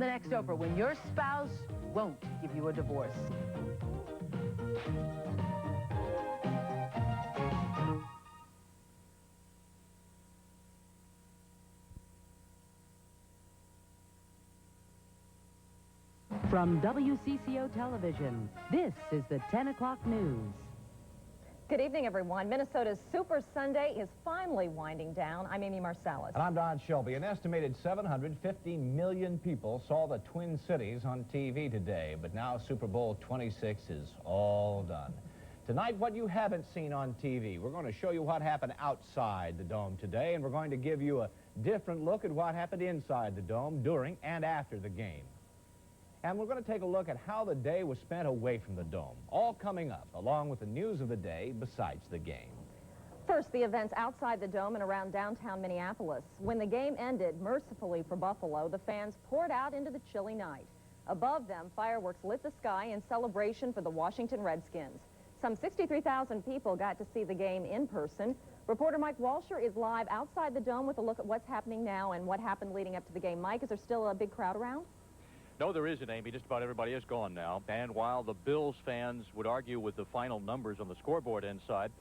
The next Oprah, when your spouse won't give you a divorce. From WCCO Television, this is the 10 o'clock news. Good evening, everyone. Minnesota's Super Sunday is finally winding down. I'm Amy Marsalis. And I'm Don Shelby. An estimated 750 million people saw the Twin Cities on TV today, but now Super Bowl 26 is all done. Tonight, what you haven't seen on TV, we're going to show you what happened outside the Dome today, and we're going to give you a different look at what happened inside the Dome during and after the game. And we're going to take a look at how the day was spent away from the Dome. All coming up, along with the news of the day besides the game. First, the events outside the Dome and around downtown Minneapolis. When the game ended, mercifully for Buffalo, the fans poured out into the chilly night. Above them, fireworks lit the sky in celebration for the Washington Redskins. Some 63,000 people got to see the game in person. Reporter Mike Walsher is live outside the Dome with a look at what's happening now and what happened leading up to the game. Mike, is there still a big crowd around? No, there isn't, Amy. Just about everybody is gone now. And while the Bills fans would argue with the final numbers on the scoreboard inside,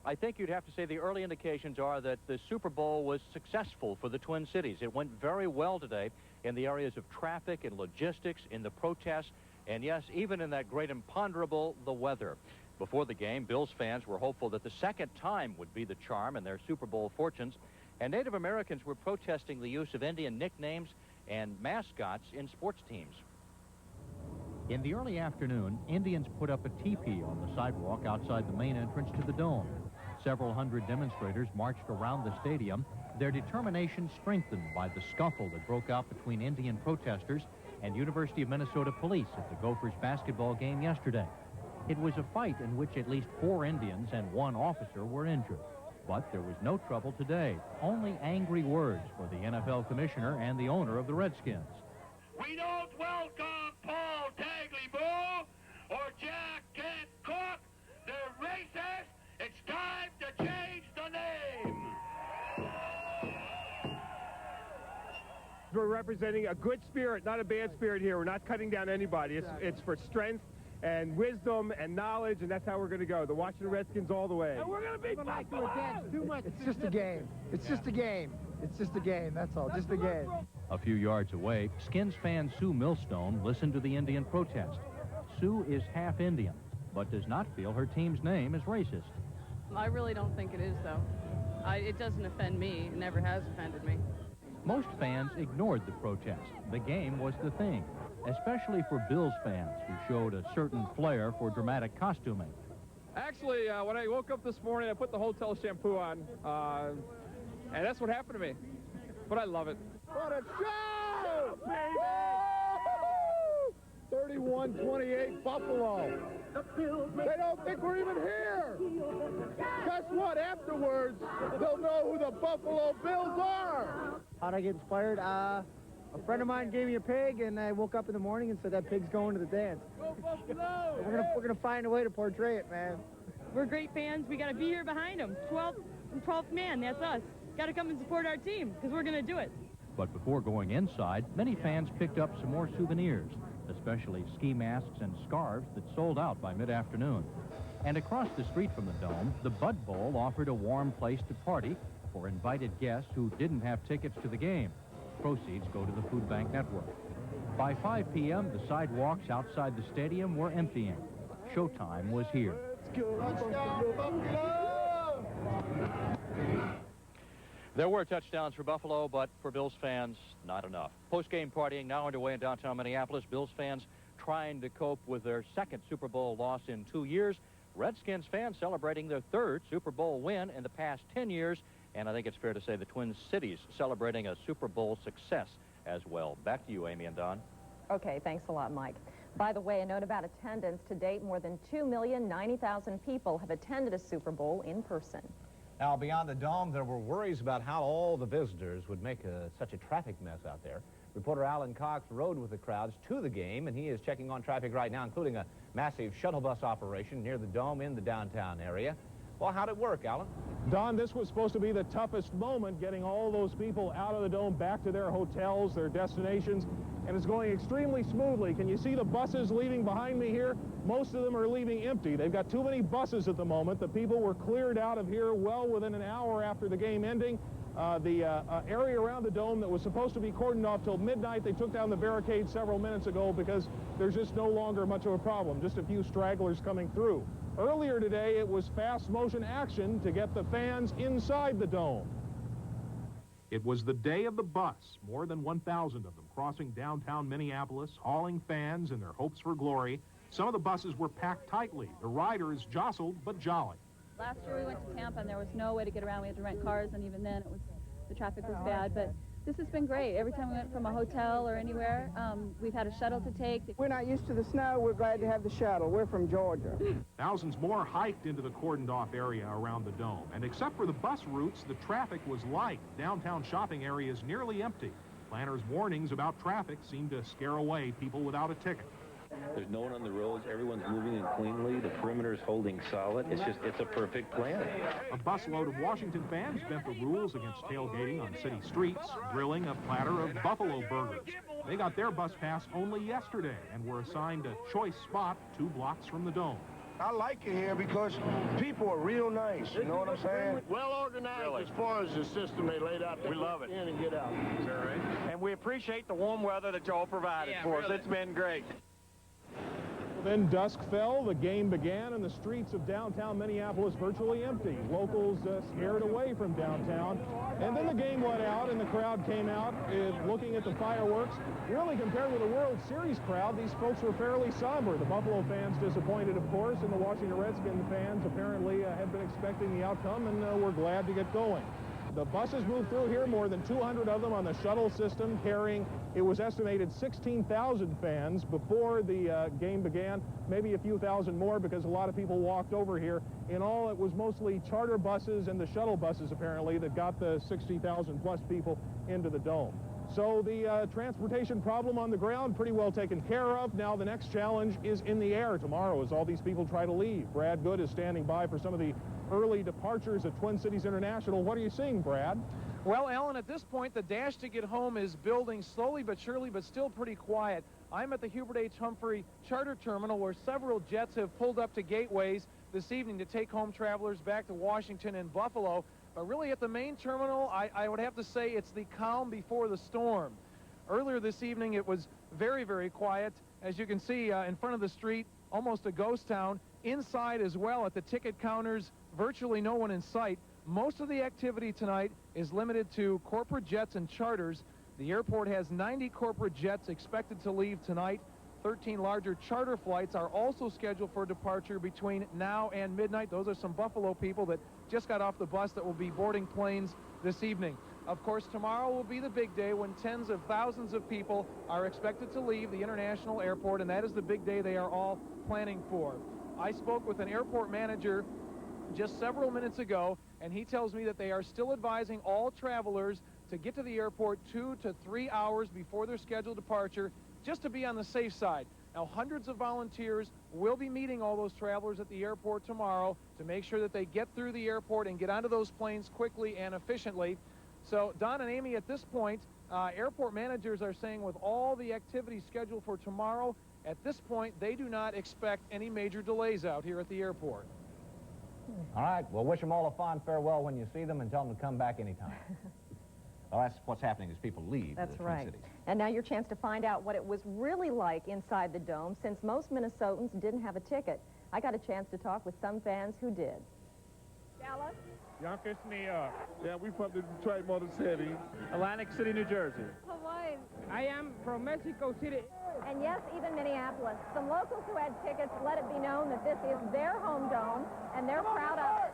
I think you'd have to say the early indications are that the Super Bowl was successful for the Twin Cities. It went very well today in the areas of traffic and logistics, in the protests, and yes, even in that great imponderable, the weather. Before the game, Bills fans were hopeful that the second time would be the charm in their Super Bowl fortunes, and Native Americans were protesting the use of Indian nicknames and mascots in sports teams. In the early afternoon, Indians put up a teepee on the sidewalk outside the main entrance to the Dome. Several hundred demonstrators marched around the stadium, their determination strengthened by the scuffle that broke out between Indian protesters and University of Minnesota police at the Gophers basketball game yesterday. It was a fight in which at least 4 Indians and 1 officer were injured. But there was no trouble today, only angry words for the NFL commissioner and the owner of the Redskins. We don't welcome Paul Tagliabue or Jack Kent Cook. They're racist. It's time to change the name. We're representing a good spirit, not a bad spirit here. We're not cutting down anybody. It's for strength and wisdom and knowledge, and that's how we're going to go. The Washington Redskins all the way. And we're going to be Buffalo. Too much. It's just a game. It's just a game. It's just a game. That's all. Just a game. A few yards away, Skins fan Sue Millstone listened to the Indian protest. Sue is half Indian, but does not feel her team's name is racist. I really don't think it is, though. It doesn't offend me. It never has offended me. Most fans ignored the protest. The game was the thing, especially for Bills fans who showed a certain flair for dramatic costuming. Actually, when I woke up this morning, I put the hotel shampoo on, and that's what happened to me. But I love it. What a show! Baby! 31-28 Buffalo. They don't think we're even here. Guess what? Afterwards, they'll know who the Buffalo Bills are. How'd I get inspired? A friend of mine gave me a pig, and I woke up in the morning and said that pig's going to the dance. Go Buffalo! We're gonna find a way to portray it, man. We're great fans. We got to be here behind them. 12th man, that's us. Got to come and support our team because we're going to do it. But before going inside, many fans picked up some more souvenirs, especially ski masks and scarves that sold out by mid-afternoon. And across the street from the Dome, the Bud Bowl offered a warm place to party for invited guests who didn't have tickets to the game. Proceeds go to the Food Bank Network. By 5 p.m., the sidewalks outside the stadium were emptying. Showtime was here. There were touchdowns for Buffalo, but for Bills fans, not enough. Post-game partying now underway in downtown Minneapolis. Bills fans trying to cope with their second Super Bowl loss in 2 years. Redskins fans celebrating their 3rd Super Bowl win in the past 10 years. And I think it's fair to say the Twin Cities celebrating a Super Bowl success as well. Back to you, Amy and Don. Okay, thanks a lot, Mike. By the way, a note about attendance. To date, more than 2,090,000 people have attended a Super Bowl in person. Now, beyond the Dome, there were worries about how all the visitors would make such a traffic mess out there. Reporter Alan Cox rode with the crowds to the game, and he is checking on traffic right now, including a massive shuttle bus operation near the Dome in the downtown area. Well, how'd it work, Alan? Don, this was supposed to be the toughest moment, getting all those people out of the dome, back to their hotels, their destinations, and it's going extremely smoothly. Can you see the buses leaving behind me here? Most of them are leaving empty. They've got too many buses at the moment. The people were cleared out of here well within an hour after the game ending. The area around the dome that was supposed to be cordoned off till midnight, they took down the barricade several minutes ago because there's just no longer much of a problem, just a few stragglers coming through. Earlier today, it was fast motion action to get the fans inside the dome. It was the day of the bus, more than 1,000 of them crossing downtown Minneapolis, hauling fans in their hopes for glory. Some of the buses were packed tightly, the riders jostled but jolly. Last year we went to Tampa and there was no way to get around. We had to rent cars, and even then the traffic was bad. But this has been great. Every time we went from a hotel or anywhere, we've had a shuttle to take. We're not used to the snow. We're glad to have the shuttle. We're from Georgia. Thousands more hiked into the cordoned-off area around the dome. And except for the bus routes, the traffic was light. Downtown shopping areas nearly empty. Planners' warnings about traffic seem to scare away people without a ticket. There's no one on the roads. Everyone's moving in cleanly. The perimeter's holding solid. It's a perfect plan. A busload of Washington fans bent the rules against tailgating on city streets, grilling a platter of buffalo burgers. They got their bus pass only yesterday and were assigned a choice spot 2 blocks from the dome. I like it here because people are real nice, you know what I'm saying? Well organized as far as the system they laid out. We love it. In and get out. Is that right? And we appreciate the warm weather that y'all provided for us. It's been great. Then dusk fell, the game began, and the streets of downtown Minneapolis virtually empty. Locals scared away from downtown. And then the game went out, and the crowd came out looking at the fireworks. Really, compared with the World Series crowd, these folks were fairly somber. The Buffalo fans disappointed, of course, and the Washington Redskins fans apparently had been expecting the outcome and were glad to get going. The buses moved through here, more than 200 of them on the shuttle system, carrying, it was estimated, 16,000 fans before the game began, maybe a few thousand more because a lot of people walked over here. In all, it was mostly charter buses and the shuttle buses, apparently, that got the 60,000 plus people into the dome. So the transportation problem on the ground pretty well taken care of. Now the next challenge is in the air tomorrow as all these people try to leave. Brad Good is standing by for some of the early departures at Twin Cities International. What are you seeing, Brad? Well, Alan, at this point, the dash to get home is building slowly but surely, but still pretty quiet. I'm at the Hubert H. Humphrey Charter Terminal, where several jets have pulled up to gateways this evening to take home travelers back to Washington and Buffalo. But really, at the main terminal, I would have to say it's the calm before the storm. Earlier this evening, it was very, very quiet. As you can see, in front of the street, almost a ghost town. Inside as well, at the ticket counters, virtually no one in sight. Most of the activity tonight is limited to corporate jets and charters. The airport has 90 corporate jets expected to leave tonight. 13 larger charter flights are also scheduled for departure between now and midnight. Those are some Buffalo people that just got off the bus that will be boarding planes this evening. Of course, tomorrow will be the big day when tens of thousands of people are expected to leave the international airport, and that is the big day they are all planning for. I spoke with an airport manager just several minutes ago, and he tells me that they are still advising all travelers to get to the airport 2 to 3 hours before their scheduled departure, just to be on the safe side. Now, hundreds of volunteers will be meeting all those travelers at the airport tomorrow to make sure that they get through the airport and get onto those planes quickly and efficiently. So, Don and Amy, at this point, airport managers are saying with all the activities scheduled for tomorrow, at this point, they do not expect any major delays out here at the airport. All right, well, wish them all a fond farewell when you see them and tell them to come back anytime. Well, that's what's happening as people leave. That's the right. Twin Cities. And now your chance to find out what it was really like inside the dome, since most Minnesotans didn't have a ticket. I got a chance to talk with some fans who did. Dallas? Yonkers, New York. Yeah, we're from the Detroit Motor City. Atlantic City, New Jersey. Hawaii. I am from Mexico City. And yes, even Minneapolis. Some locals who had tickets let it be known that this is their home dome, and they're proud of it.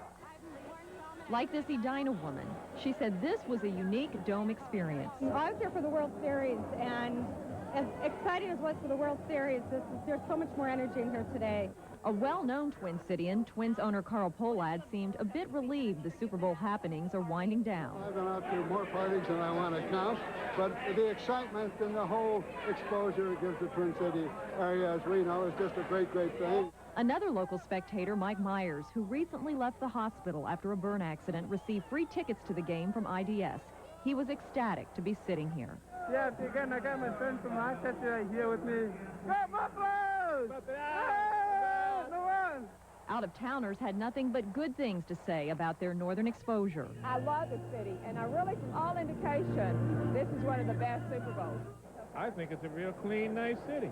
Like this Edina woman, she said this was a unique dome experience. I was here for the World Series, and as exciting as it was for the World Series, there's so much more energy in here today. A well-known Twin Cityan, Twins owner Carl Pohlad seemed a bit relieved the Super Bowl happenings are winding down. I've been out to more parties than I want to count, but the excitement and the whole exposure it gives the Twin City area, as we know, is just a great, great thing. Another local spectator, Mike Myers, who recently left the hospital after a burn accident, received free tickets to the game from IDS. He was ecstatic to be sitting here. Yeah, again, I got my friend from Rochester right here with me. Go Buffaloes! No one! Out-of-towners had nothing but good things to say about their northern exposure. I love the city, and I really, from all indication, this is one of the best Super Bowls. I think it's a real clean, nice city.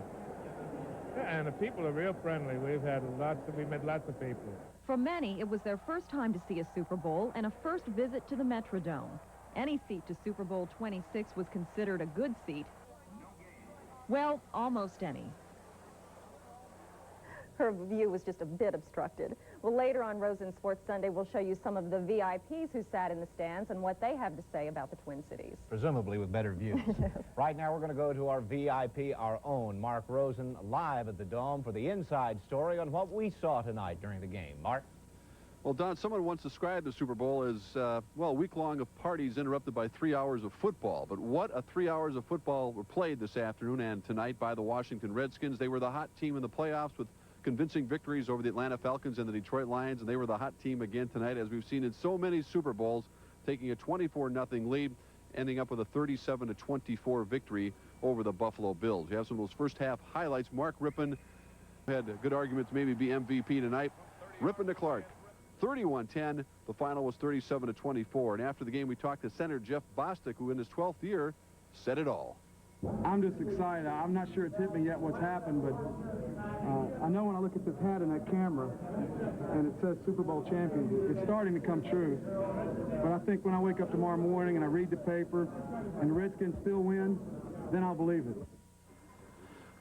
Yeah, and the people are real friendly. We've met lots of people. For many, it was their first time to see a Super Bowl and a first visit to the Metrodome. Any seat to Super Bowl 26 was considered a good seat. Well, almost any. Her view was just a bit obstructed. Well, later on Rosen Sports Sunday, we'll show you some of the VIPs who sat in the stands and what they have to say about the Twin Cities. Presumably with better views. Right now, we're going to go to our VIP, our own, Mark Rosen, live at the Dome for the inside story on what we saw tonight during the game. Mark? Well, Don, someone once described the Super Bowl as, well, a week-long of parties interrupted by 3 hours of football. But what a 3 hours of football were played this afternoon and tonight by the Washington Redskins. They were the hot team in the playoffs with convincing victories over the Atlanta Falcons and the Detroit Lions, and they were the hot team again tonight, as we've seen in so many Super Bowls, taking a 24-0 lead, ending up with a 37-24 victory over the Buffalo Bills. You have some of those first-half highlights. Mark Rippon had a good argument to maybe be MVP tonight. Rippon to Clark, 31-10. The final was 37-24. And after the game, we talked to Senator Jeff Bostic, who in his 12th year said it all. I'm just excited. I'm not sure it's hit me yet what's happened, but I know when I look at this hat in that camera and it says Super Bowl champion, it's starting to come true. But I think when I wake up tomorrow morning and I read the paper and the Redskins still win, then I'll believe it.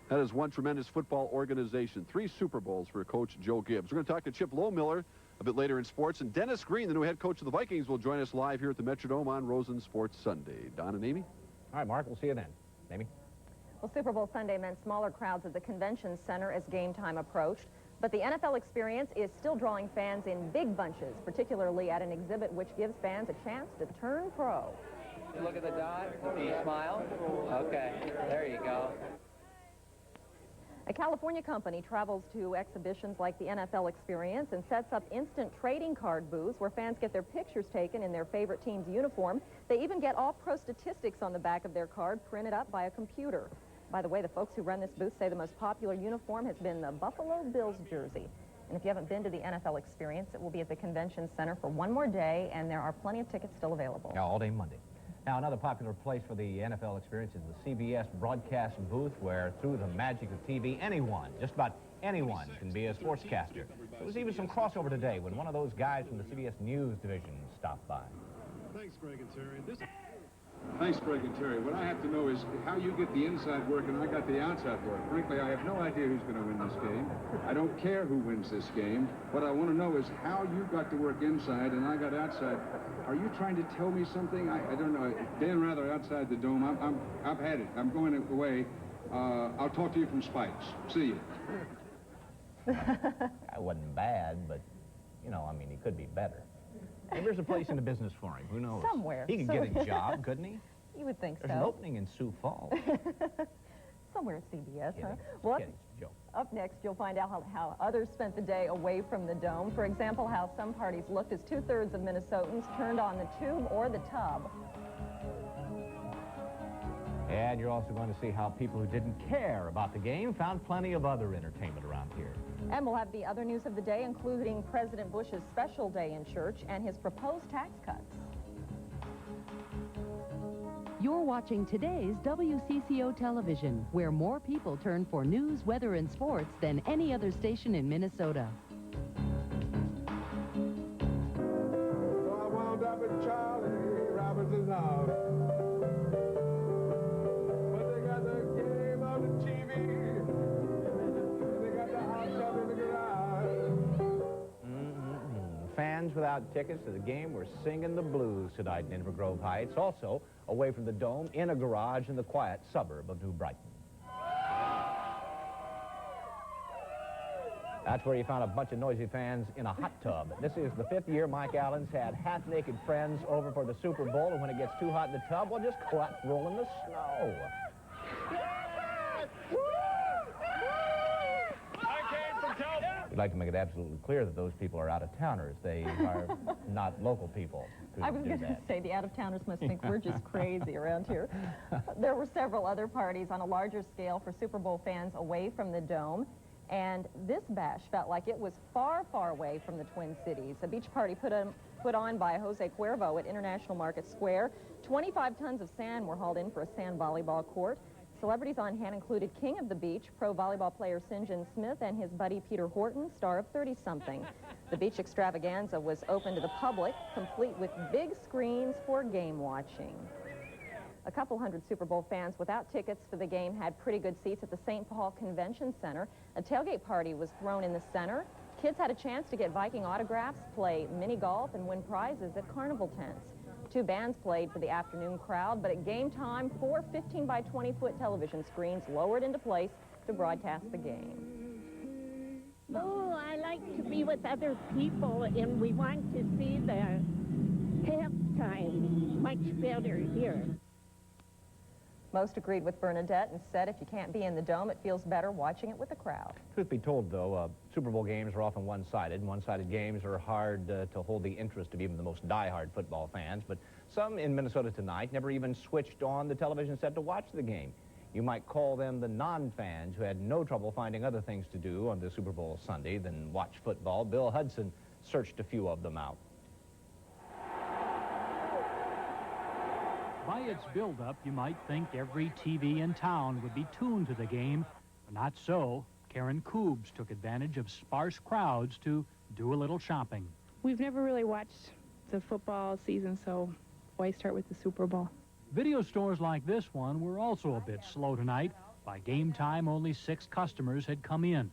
That is one tremendous football organization. 3 Super Bowls for Coach Joe Gibbs. We're going to talk to Chip Lohmiller a bit later in sports, and Dennis Green, the new head coach of the Vikings, will join us live here at the Metrodome on Rosen Sports Sunday. Don and Amy? All right, Mark, we'll see you then. Amy? Well, Super Bowl Sunday meant smaller crowds at the convention center as game time approached, but the NFL experience is still drawing fans in big bunches, particularly at an exhibit which gives fans a chance to turn pro. Look at the dot. Do you smile? Okay, there you go. A California company travels to exhibitions like the NFL Experience and sets up instant trading card booths where fans get their pictures taken in their favorite team's uniform. They even get all-pro statistics on the back of their card printed up by a computer. By the way, the folks who run this booth say the most popular uniform has been the Buffalo Bills jersey. And if you haven't been to the NFL Experience, it will be at the Convention Center for one more day, and there are plenty of tickets still available. Yeah, all day Monday. Now, another popular place for the NFL Experience is the CBS broadcast booth, where through the magic of TV, anyone, just about anyone, can be a sportscaster. There was even some crossover today when one of those guys from the CBS News division stopped by. Thanks, Greg and Terry. Thanks, Greg and Terry. What I have to know is how you get the inside work and I got the outside work. Frankly, I have no idea who's going to win this game. I don't care who wins this game. What I want to know is how you got to work inside and I got outside. Are you trying to tell me something? I don't know. Dan Rather outside the dome. I've had it. I'm going away. I'll talk to you from Spikes. See you. That wasn't bad, but, you know, I mean, he could be better. Maybe there's a place in the business for him. Who knows? Somewhere. He could get a job, couldn't he? You would think There's an opening in Sioux Falls. Somewhere at CBS, Kidding. huh? Well, Kidding. Joke. up next, you'll find out how others spent the day away from the dome. For example, how some parties looked as 2/3 of Minnesotans turned on the tube or the tub. And you're also going to see how people who didn't care about the game found plenty of other entertainment around here. And we'll have the other news of the day, including President Bush's special day in church and his proposed tax cuts. You're watching today's WCCO television, where more people turn for news, weather, and sports than any other station in Minnesota. So I wound up with Charlie Robinson's house. But they got the game on the TV. And they got the hot tub in the garage. Fans without tickets to the game were singing the blues tonight in Inver Grove Heights. Also, away from the dome, in a garage in the quiet suburb of New Brighton. That's where you found a bunch of noisy fans in a hot tub. This is the 5th year Mike Allen's had half-naked friends over for the Super Bowl, and when it gets too hot in the tub, well, just go out and roll in the snow. I came from California. We'd like to make it absolutely clear that those people are out-of-towners. They are not local people. I was going to say, the out-of-towners must think we're just crazy around here. There were several other parties on a larger scale for Super Bowl fans away from the Dome, and this bash felt like it was far, far away from the Twin Cities. A beach party put on by Jose Cuervo at International Market Square. 25 tons of sand were hauled in for a sand volleyball court. Celebrities on hand included King of the Beach, pro volleyball player St. John Smith, and his buddy Peter Horton, star of 30-something. The beach extravaganza was open to the public, complete with big screens for game watching. A couple hundred Super Bowl fans without tickets for the game had pretty good seats at the St. Paul Convention Center. A tailgate party was thrown in the center. Kids had a chance to get Viking autographs, play mini golf, and win prizes at carnival tents. 2 bands played for the afternoon crowd, but at game time, 4 15 by 20-foot television screens lowered into place to broadcast the game. Oh, I like to be with other people, and we want to see the halftime much better here. Most agreed with Bernadette and said if you can't be in the Dome, it feels better watching it with the crowd. Truth be told, though, Super Bowl games are often one-sided, and one-sided games are hard to hold the interest of even the most die-hard football fans. But some in Minnesota tonight never even switched on the television set to watch the game. You might call them the non-fans who had no trouble finding other things to do on the Super Bowl Sunday than watch football. Bill Hudson searched a few of them out. By its build-up, you might think every TV in town would be tuned to the game, but not so. Karen Koobs took advantage of sparse crowds to do a little shopping. We've never really watched the football season, so why start with the Super Bowl? Video stores like this one were also a bit slow tonight. By game time, only 6 customers had come in.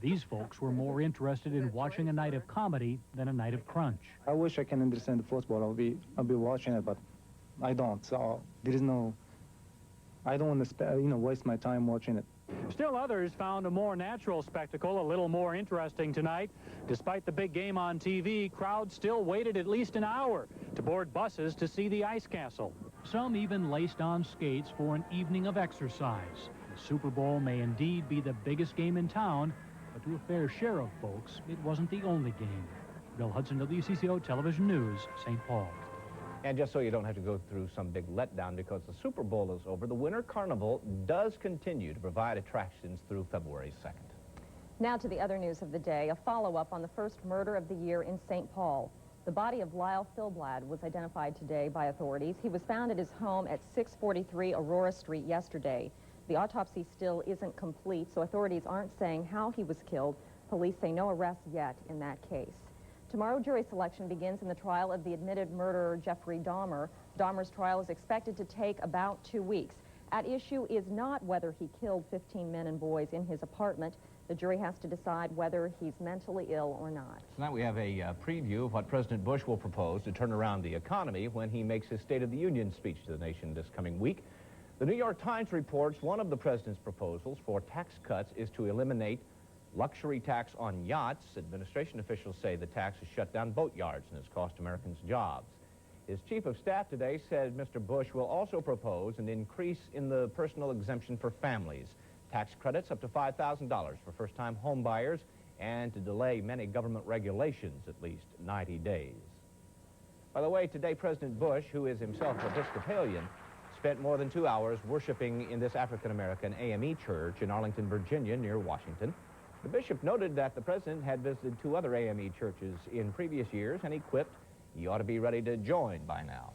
These folks were more interested in watching a night of comedy than a night of crunch. I wish I can understand the football. I'll be watching it, but I don't. So there is no. I don't want to waste my time watching it. Still others found a more natural spectacle a little more interesting tonight. Despite the big game on TV, crowds still waited at least an hour to board buses to see the ice castle. Some even laced on skates for an evening of exercise. The Super Bowl may indeed be the biggest game in town, but to a fair share of folks, it wasn't the only game. Bill Hudson, WCCO Television News, St. Paul. And just so you don't have to go through some big letdown because the Super Bowl is over, the Winter Carnival does continue to provide attractions through February 2nd. Now to the other news of the day, a follow-up on the first murder of the year in St. Paul. The body of Lyle Philblad was identified today by authorities. He was found at his home at 643 Aurora Street yesterday. The autopsy still isn't complete, so authorities aren't saying how he was killed. Police say no arrests yet in that case. Tomorrow, jury selection begins in the trial of the admitted murderer Jeffrey Dahmer. Dahmer's trial is expected to take about 2 weeks. At issue is not whether he killed 15 men and boys in his apartment. The jury has to decide whether he's mentally ill or not. Tonight we have a preview of what President Bush will propose to turn around the economy when he makes his State of the Union speech to the nation this coming week. The New York Times reports one of the president's proposals for tax cuts is to eliminate luxury tax on yachts. Administration officials say the tax has shut down boat yards and has cost Americans jobs. His chief of staff today said Mr. Bush will also propose an increase in the personal exemption for families, tax credits up to $5,000 for first-time home buyers, and to delay many government regulations at least 90 days. By the way, today President Bush, who is himself Episcopalian, spent more than 2 hours worshiping in this African-American AME church in Arlington, Virginia, near Washington. The bishop noted that the president had visited 2 other AME churches in previous years, and he quipped he ought to be ready to join by now.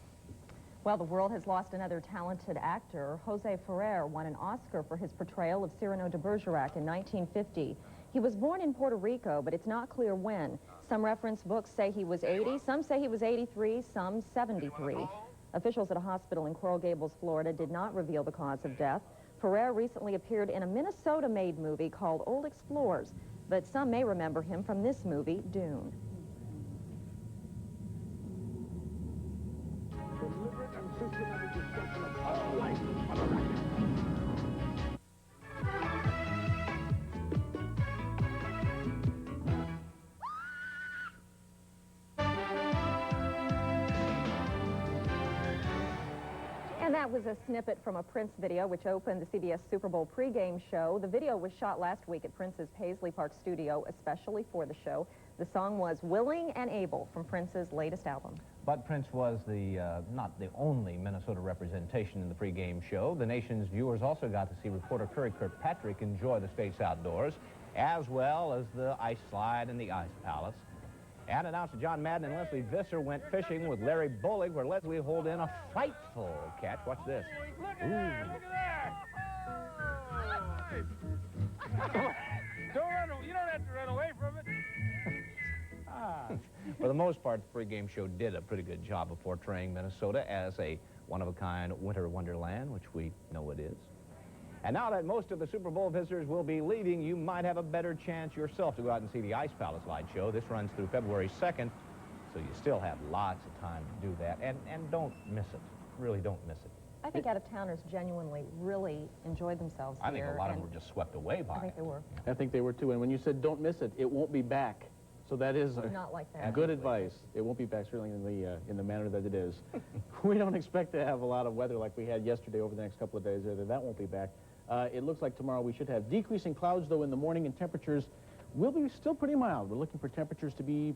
Well, the world has lost another talented actor. Jose Ferrer won an Oscar for his portrayal of Cyrano de Bergerac in 1950. He was born in Puerto Rico, but it's not clear when. Some reference books say he was 80, some say he was 83, some 73. Officials at a hospital in Coral Gables, Florida, did not reveal the cause of death. Ferrer recently appeared in a Minnesota-made movie called Old Explorers, but some may remember him from this movie, Dune. And that was a snippet from a Prince video, which opened the CBS Super Bowl pregame show. The video was shot last week at Prince's Paisley Park studio, especially for the show. The song was Willing and Able from Prince's latest album. But Prince was not the only Minnesota representation in the pregame show. The nation's viewers also got to see reporter Curry Kirkpatrick enjoy the state's outdoors, as well as the ice slide and the ice palace. And announcer John Madden and Leslie Visser went fishing with Larry Bollig, where Leslie hauled in a frightful catch. Watch this. Look at there! Look at there! You don't have to run away from it. For the most part, the pregame show did a pretty good job of portraying Minnesota as a one-of-a-kind winter wonderland, which we know it is. And now that most of the Super Bowl visitors will be leaving, you might have a better chance yourself to go out and see the Ice Palace Light Show. This runs through February 2nd, so you still have lots of time to do that. And don't miss it. Really don't miss it. I think out-of-towners genuinely really enjoyed themselves here. I think a lot of them were just swept away by it. I think they were. I think they were too. And when you said don't miss it, it won't be back. So that is not like that. Good advice. It won't be back certainly in the manner that it is. We don't expect to have a lot of weather like we had yesterday over the next couple of days either. That won't be back. It looks like tomorrow we should have decreasing clouds, though, in the morning, and temperatures will be still pretty mild. We're looking for temperatures to be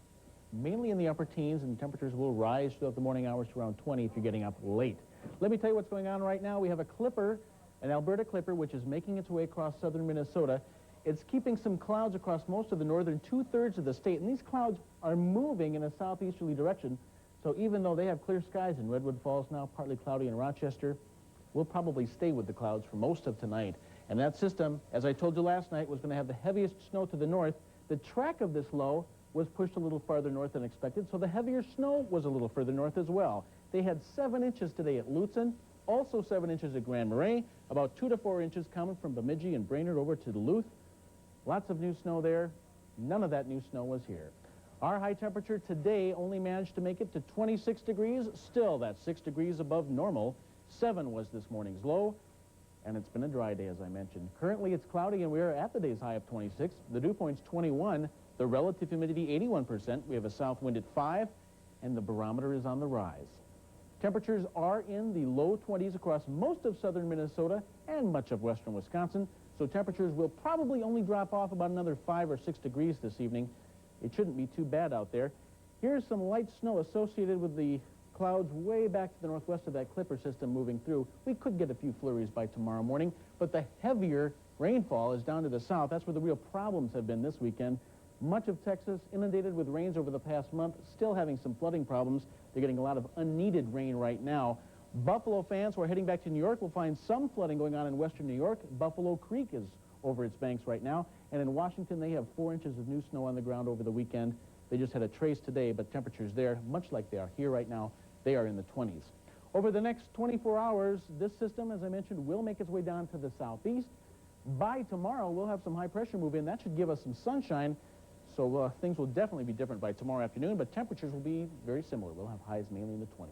mainly in the upper teens, and temperatures will rise throughout the morning hours to around 20 if you're getting up late. Let me tell you what's going on right now. We have a clipper, an Alberta clipper, which is making its way across southern Minnesota. It's keeping some clouds across most of the northern two-thirds of the state, and these clouds are moving in a southeasterly direction. So even though they have clear skies in Redwood Falls now, partly cloudy in Rochester, we'll probably stay with the clouds for most of tonight. And that system, as I told you last night, was going to have the heaviest snow to the north. The track of this low was pushed a little farther north than expected, so the heavier snow was a little further north as well. They had 7 inches today at Lutzen, also 7 inches at Grand Marais, about 2 to 4 inches coming from Bemidji and Brainerd over to Duluth. Lots of new snow there. None of that new snow was here. Our high temperature today only managed to make it to 26 degrees. Still, that's 6 degrees above normal. 7 was this morning's low, and it's been a dry day, as I mentioned. Currently, it's cloudy, and we are at the day's high of 26. The dew point's 21. The relative humidity, 81%. We have a south wind at 5, and the barometer is on the rise. Temperatures are in the low 20s across most of southern Minnesota and much of western Wisconsin, so temperatures will probably only drop off about another 5 or 6 degrees this evening. It shouldn't be too bad out there. Here's some light snow associated with the clouds way back to the northwest of that clipper system moving through. We could get a few flurries by tomorrow morning, but the heavier rainfall is down to the south. That's where the real problems have been this weekend. Much of Texas inundated with rains over the past month, still having some flooding problems. They're getting a lot of unneeded rain right now. Buffalo fans who are heading back to New York will find some flooding going on in western New York. Buffalo Creek is over its banks right now. And in Washington, they have 4 inches of new snow on the ground over the weekend. They just had a trace today, but temperatures there, much like they are here right now, they are in the 20s. Over the next 24 hours, this system, as I mentioned, will make its way down to the southeast. By tomorrow, we'll have some high pressure move in. That should give us some sunshine. So things will definitely be different by tomorrow afternoon, but temperatures will be very similar. We'll have highs mainly in the 20s.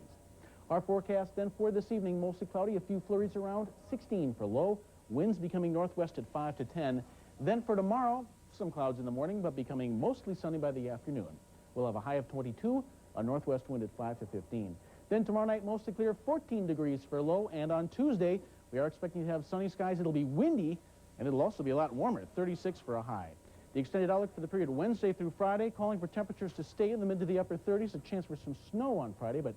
Our forecast then for this evening, mostly cloudy, a few flurries around, 16 for low, winds becoming northwest at 5 to 10. Then for tomorrow, some clouds in the morning, but becoming mostly sunny by the afternoon. We'll have a high of 22, a northwest wind at 5 to 15. Then tomorrow night, mostly clear, 14 degrees for low, and on Tuesday, we are expecting to have sunny skies. It'll be windy, and it'll also be a lot warmer, 36 for a high. The extended outlook for the period Wednesday through Friday, calling for temperatures to stay in the mid to the upper 30s, a chance for some snow on Friday, but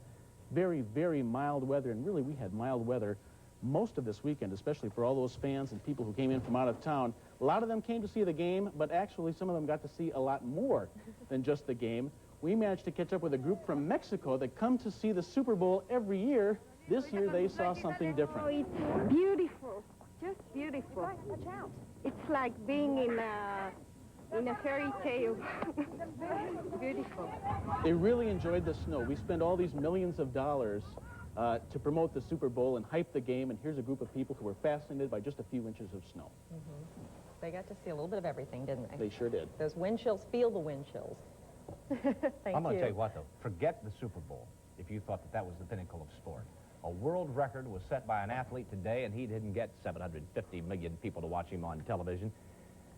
very, very mild weather. And really, we had mild weather most of this weekend, especially for all those fans and people who came in from out of town. A lot of them came to see the game, but actually some of them got to see a lot more than just the game. We managed to catch up with a group from Mexico that come to see the Super Bowl every year. This year, they saw something different. Oh, it's beautiful, just beautiful. Watch out. It's like being in a fairy tale. Beautiful. They really enjoyed the snow. We spent all these millions of dollars to promote the Super Bowl and hype the game, and here's a group of people who were fascinated by just a few inches of snow. They got to see a little bit of everything, didn't they? They sure did. Those wind chills, feel the wind chills. I'm going to tell you what, though. Forget the Super Bowl if you thought that that was the pinnacle of sport. A world record was set by an athlete today, and he didn't get 750 million people to watch him on television.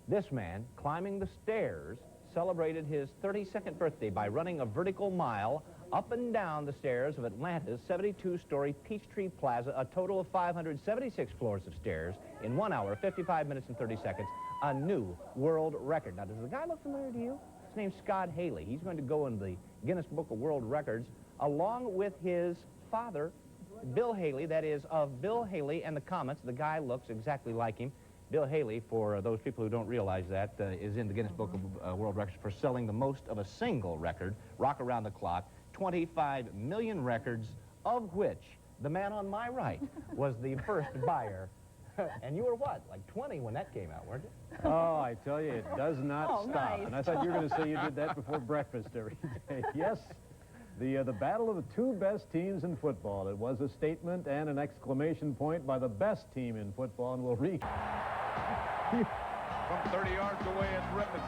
This man, climbing the stairs, celebrated his 32nd birthday by running a vertical mile up and down the stairs of Atlanta's 72-story Peachtree Plaza, a total of 576 floors of stairs in 1 hour, 55 minutes, and 30 seconds, a new world record. Now, does the guy look familiar to you? His name's Scott Haley. He's going to go in the Guinness Book of World Records along with his father, Bill Haley, that is, of Bill Haley and the Comets. The guy looks exactly like him. Bill Haley, for those people who don't realize that, is in the Guinness Book of World Records for selling the most of a single record, Rock Around the Clock, 25 million records, of which the man on my right was the first buyer. And you were what, like 20 when that came out, weren't you? Oh, I tell you, it does not stop. Nice. And I thought you were going to say you did that before breakfast every day. Yes, the battle of the two best teams in football. It was a statement and an exclamation point by the best team in football, and we'll read. From 30 yards away, it's Ripon.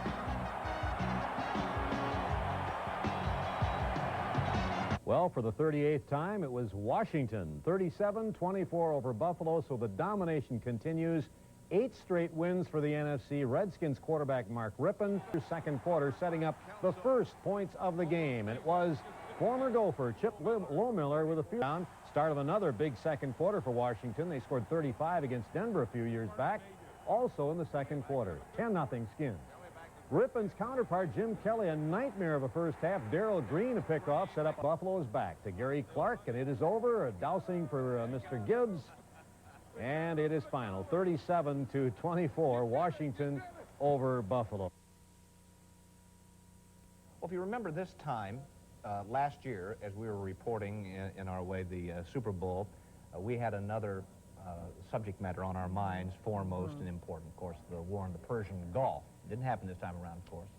Well, for the 38th time, it was Washington, 37-24 over Buffalo, so the domination continues. 8 straight wins for the NFC. Redskins quarterback Mark Ripon, second quarter, setting up the first points of the game. And it was former Gopher Chip Lohmiller with a field down. Start of another big second quarter for Washington. They scored 35 against Denver a few years back. Also in the second quarter, 10-0 Skins. Ripon's counterpart, Jim Kelly, a nightmare of a first half. Darrell Green, a pickoff, set up Buffalo's back to Gary Clark, and it is over. A dousing for Mr. Gibbs, and it is final, 37-24, Washington over Buffalo. Well, if you remember this time, last year, as we were reporting in our way the Super Bowl, we had another subject matter on our minds, foremost and important, of course, the war in the Persian Gulf. Didn't happen this time around, of course.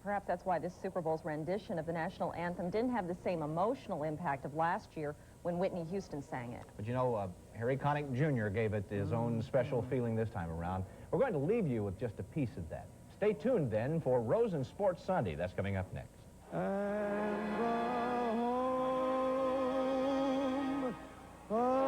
Perhaps that's why this Super Bowl's rendition of the national anthem didn't have the same emotional impact of last year when Whitney Houston sang it. But you know, Harry Connick Jr. gave it his own special feeling this time around. We're going to leave you with just a piece of that. Stay tuned then for Rosen Sports Sunday. That's coming up next. And the home